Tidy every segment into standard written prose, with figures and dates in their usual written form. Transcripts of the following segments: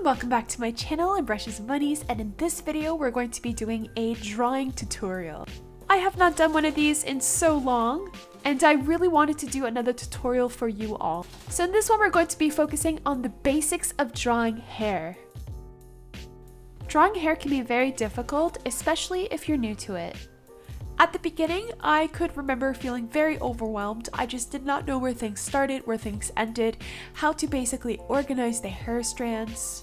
welcome back to my channel, I'm Brushes and Bunnies, and in this video we're going to be doing a drawing tutorial. I have not done one of these in so long, and I really wanted to do another tutorial for you all. So in this one we're going to be focusing on the basics of drawing hair. Drawing hair can be very difficult, especially if you're new to it. At the beginning, I could remember feeling very overwhelmed. I just did not know where things started, where things ended, how to basically organize the hair strands.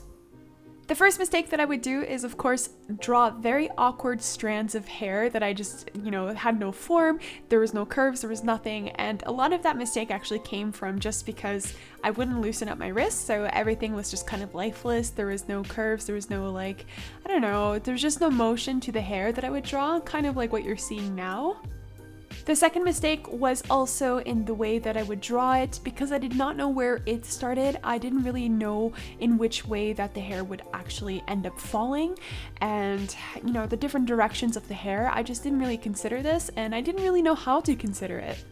The first mistake that I would do is, of course, draw very awkward strands of hair that I just, had no form, there was no curves, there was nothing, and a lot of that mistake actually came from just because I wouldn't loosen up my wrists, so everything was just kind of lifeless. There was no curves, there was no there's just no motion to the hair that I would draw, kind of like what you're seeing now. The second mistake was also in the way that I would draw it. Because I did not know where it started, I didn't really know in which way that the hair would actually end up falling, and the different directions of the hair. I just didn't really consider this, and I didn't really know how to consider it.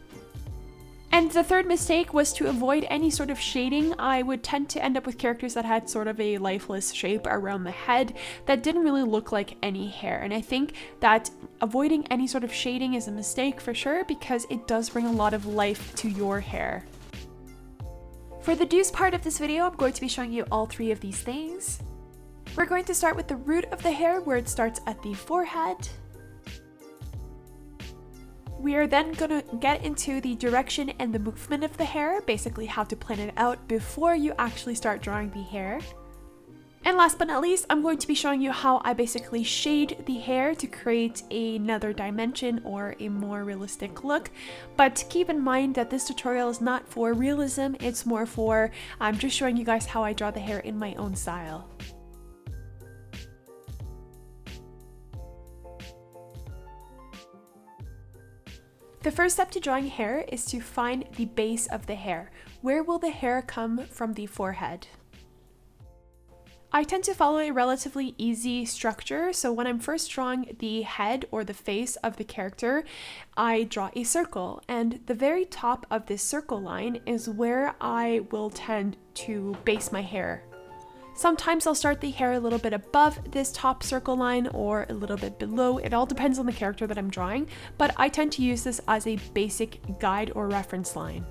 And the third mistake was to avoid any sort of shading. I would tend to end up with characters that had sort of a lifeless shape around the head that didn't really look like any hair. And I think that avoiding any sort of shading is a mistake for sure, because it does bring a lot of life to your hair. For the do's part of this video, I'm going to be showing you all three of these things. We're going to start with the root of the hair, where it starts at the forehead. We are then going to get into the direction and the movement of the hair, basically how to plan it out before you actually start drawing the hair. And last but not least, I'm going to be showing you how I basically shade the hair to create another dimension or a more realistic look. But keep in mind that this tutorial is not for realism, it's more for I'm just showing you guys how I draw the hair in my own style. The first step to drawing hair is to find the base of the hair. Where will the hair come from the forehead? I tend to follow a relatively easy structure, so when I'm first drawing the head or the face of the character, I draw a circle, and the very top of this circle line is where I will tend to base my hair. Sometimes I'll start the hair a little bit above this top circle line or a little bit below. It all depends on the character that I'm drawing, but I tend to use this as a basic guide or reference line.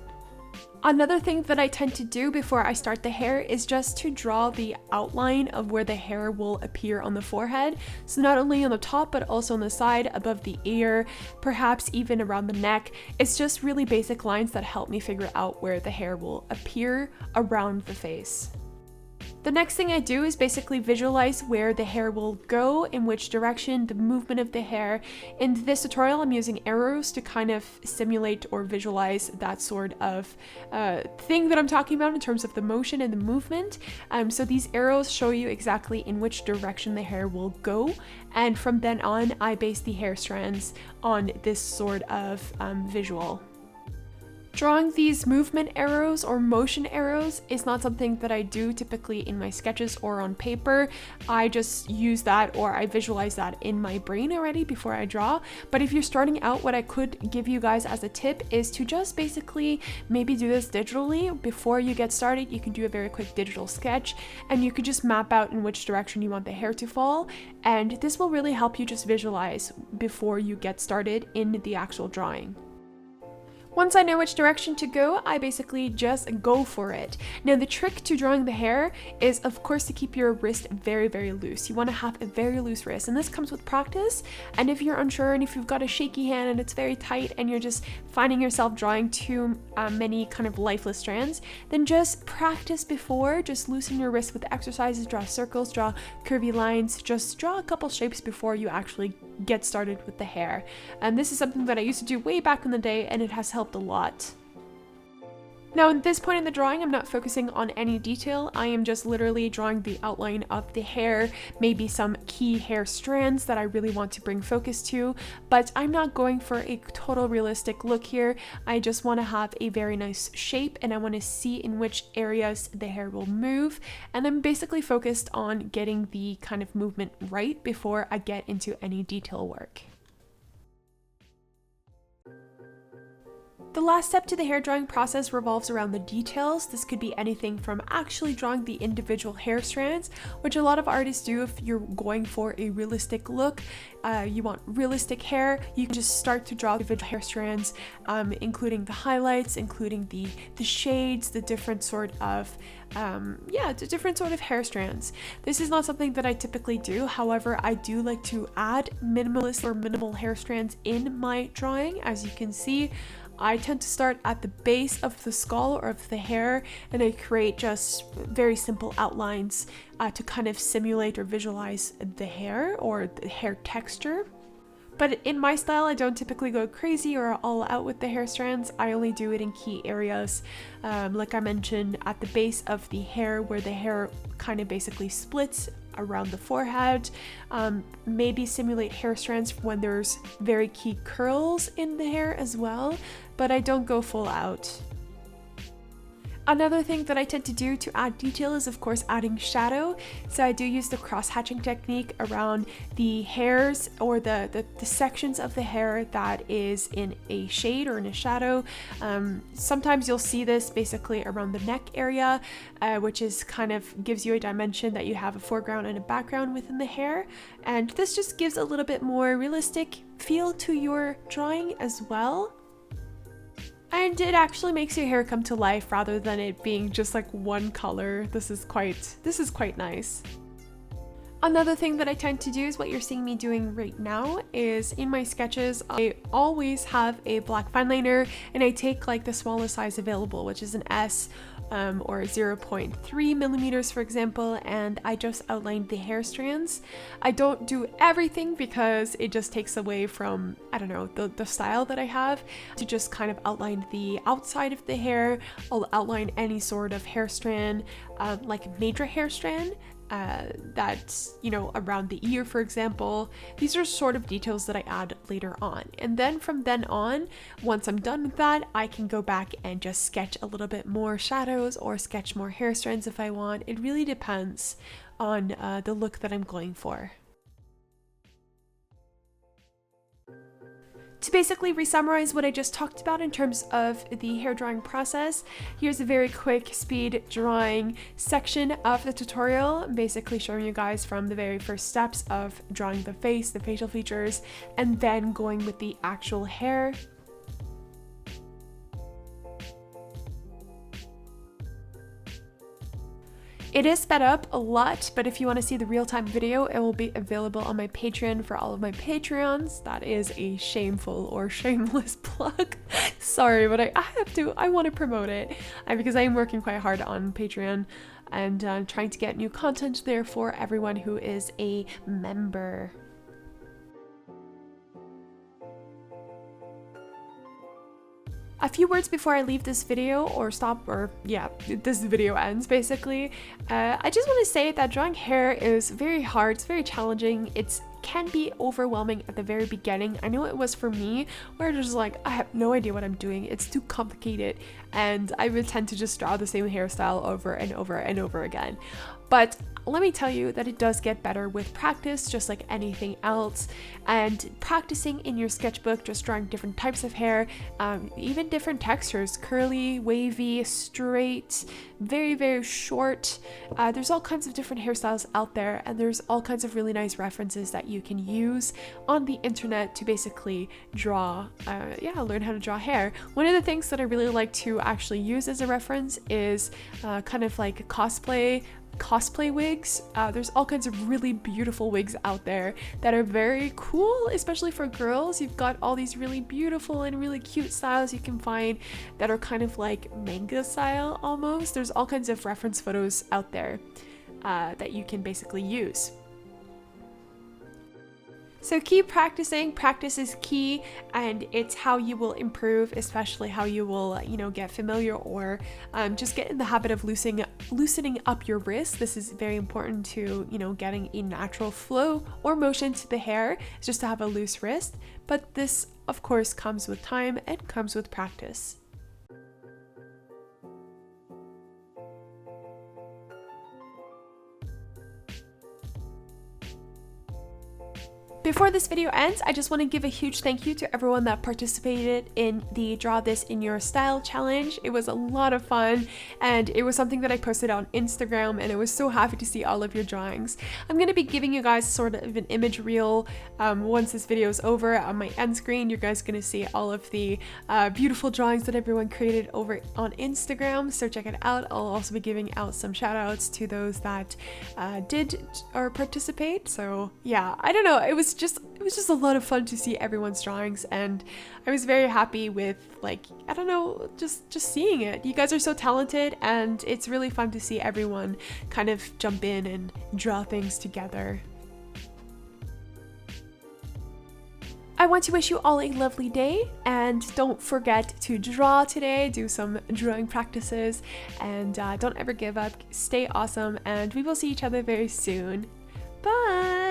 Another thing that I tend to do before I start the hair is just to draw the outline of where the hair will appear on the forehead. So not only on the top, but also on the side, above the ear, perhaps even around the neck. It's just really basic lines that help me figure out where the hair will appear around the face. The next thing I do is basically visualize where the hair will go, in which direction, the movement of the hair. In this tutorial, I'm using arrows to kind of simulate or visualize that sort of thing that I'm talking about in terms of the motion and the movement. So these arrows show you exactly in which direction the hair will go, and from then on, I base the hair strands on this sort of visual. Drawing these movement arrows or motion arrows is not something that I do typically in my sketches or on paper. I just use that, or I visualize that in my brain already before I draw. But if you're starting out, what I could give you guys as a tip is to just basically maybe do this digitally. Before you get started, you can do a very quick digital sketch, and you could just map out in which direction you want the hair to fall. And this will really help you just visualize before you get started in the actual drawing. Once I know which direction to go, I basically just go for it. Now the trick to drawing the hair is, of course, to keep your wrist very, very loose. You want to have a very loose wrist, and this comes with practice. And if you're unsure, and if you've got a shaky hand and it's very tight and you're just finding yourself drawing too many kind of lifeless strands, then just practice before. Just loosen your wrist with exercises, draw circles, draw curvy lines, just draw a couple shapes before you actually get started with the hair. And this is something that I used to do way back in the day, and it has helped a lot. Now at this point in the drawing, I'm not focusing on any detail. I am just literally drawing the outline of the hair, maybe some key hair strands that I really want to bring focus to, but I'm not going for a total realistic look here. I just want to have a very nice shape, and I want to see in which areas the hair will move, and I'm basically focused on getting the kind of movement right before I get into any detail work. The last step to the hair drawing process revolves around the details. This could be anything from actually drawing the individual hair strands, which a lot of artists do if you're going for a realistic look. You want realistic hair, you can just start to draw individual hair strands, including the highlights, including the shades, the different sort of hair strands. This is not something that I typically do. However, I do like to add minimalist or minimal hair strands in my drawing. As you can see, I tend to start at the base of the skull or of the hair, and I create just very simple outlines to kind of simulate or visualize the hair or the hair texture. But in my style, I don't typically go crazy or all out with the hair strands. I only do it in key areas, like I mentioned, at the base of the hair where the hair kind of basically splits around the forehead. Maybe simulate hair strands when there's very key curls in the hair as well, but I don't go full out. Another thing that I tend to do to add detail is of course adding shadow. So I do use the cross-hatching technique around the hairs or the sections of the hair that is in a shade or in a shadow. Sometimes you'll see this basically around the neck area, which is kind of gives you a dimension that you have a foreground and a background within the hair. And this just gives a little bit more realistic feel to your drawing as well. And it actually makes your hair come to life rather than it being just like one color. This is quite nice. Another thing that I tend to do is what you're seeing me doing right now is in my sketches, I always have a black fine liner and I take like the smallest size available, which is an S or 0.3 millimeters, for example, and I just outlined the hair strands. I don't do everything because it just takes away from, I don't know, the style that I have to just kind of outline the outside of the hair. I'll outline any sort of hair strand, like major hair strand, that's, you know, around the ear, for example. These are sort of details that I add later on. And then from then on, once I'm done with that, I can go back and just sketch a little bit more shadows or sketch more hair strands if I want. It really depends on the look that I'm going for. To basically re-summarize what I just talked about in terms of the hair drawing process, here's a very quick speed drawing section of the tutorial, basically showing you guys from the very first steps of drawing the face, the facial features, and then going with the actual hair. It is sped up a lot, but if you want to see the real-time video, it will be available on my Patreon for all of my Patreons. That is a shameful or shameless plug. Sorry, but I want to promote it because I am working quite hard on Patreon and trying to get new content there for everyone who is a member. A few words before I leave this video this video ends basically. I just want to say that drawing hair is very hard, it's very challenging, it can be overwhelming at the very beginning. I know it was for me, where I was just like, I have no idea what I'm doing, it's too complicated, and I would tend to just draw the same hairstyle over and over and over again. But let me tell you that it does get better with practice, just like anything else. And practicing in your sketchbook, just drawing different types of hair, even different textures, curly, wavy, straight, very, very short. There's all kinds of different hairstyles out there, and there's all kinds of really nice references that you can use on the internet to basically draw, learn how to draw hair. One of the things that I really like to actually use as a reference is kind of like cosplay wigs. There's all kinds of really beautiful wigs out there that are very cool, especially for girls. You've got all these really beautiful and really cute styles you can find that are kind of like manga style almost. There's all kinds of reference photos out there that you can basically use. So keep practicing, practice is key, and it's how you will improve, especially how you will, get familiar or just get in the habit of loosening up your wrist. This is very important to, getting a natural flow or motion to the hair, just to have a loose wrist. But this, of course, comes with time and comes with practice. Before this video ends, I just want to give a huge thank you to everyone that participated in the Draw This in Your Style challenge. It was a lot of fun, and it was something that I posted on Instagram, and I was so happy to see all of your drawings. I'm going to be giving you guys sort of an image reel once this video is over. On my end screen, you guys going to see all of the beautiful drawings that everyone created over on Instagram, so check it out. I'll also be giving out some shout outs to those that did or participate. So yeah, I don't know, it was just a lot of fun to see everyone's drawings, and I was very happy with, like, I don't know, just seeing it. You guys are so talented, and it's really fun to see everyone kind of jump in and draw things together. I want to wish you all a lovely day, and don't forget to draw today, do some drawing practices, and don't ever give up, stay awesome, and we will see each other very soon. Bye!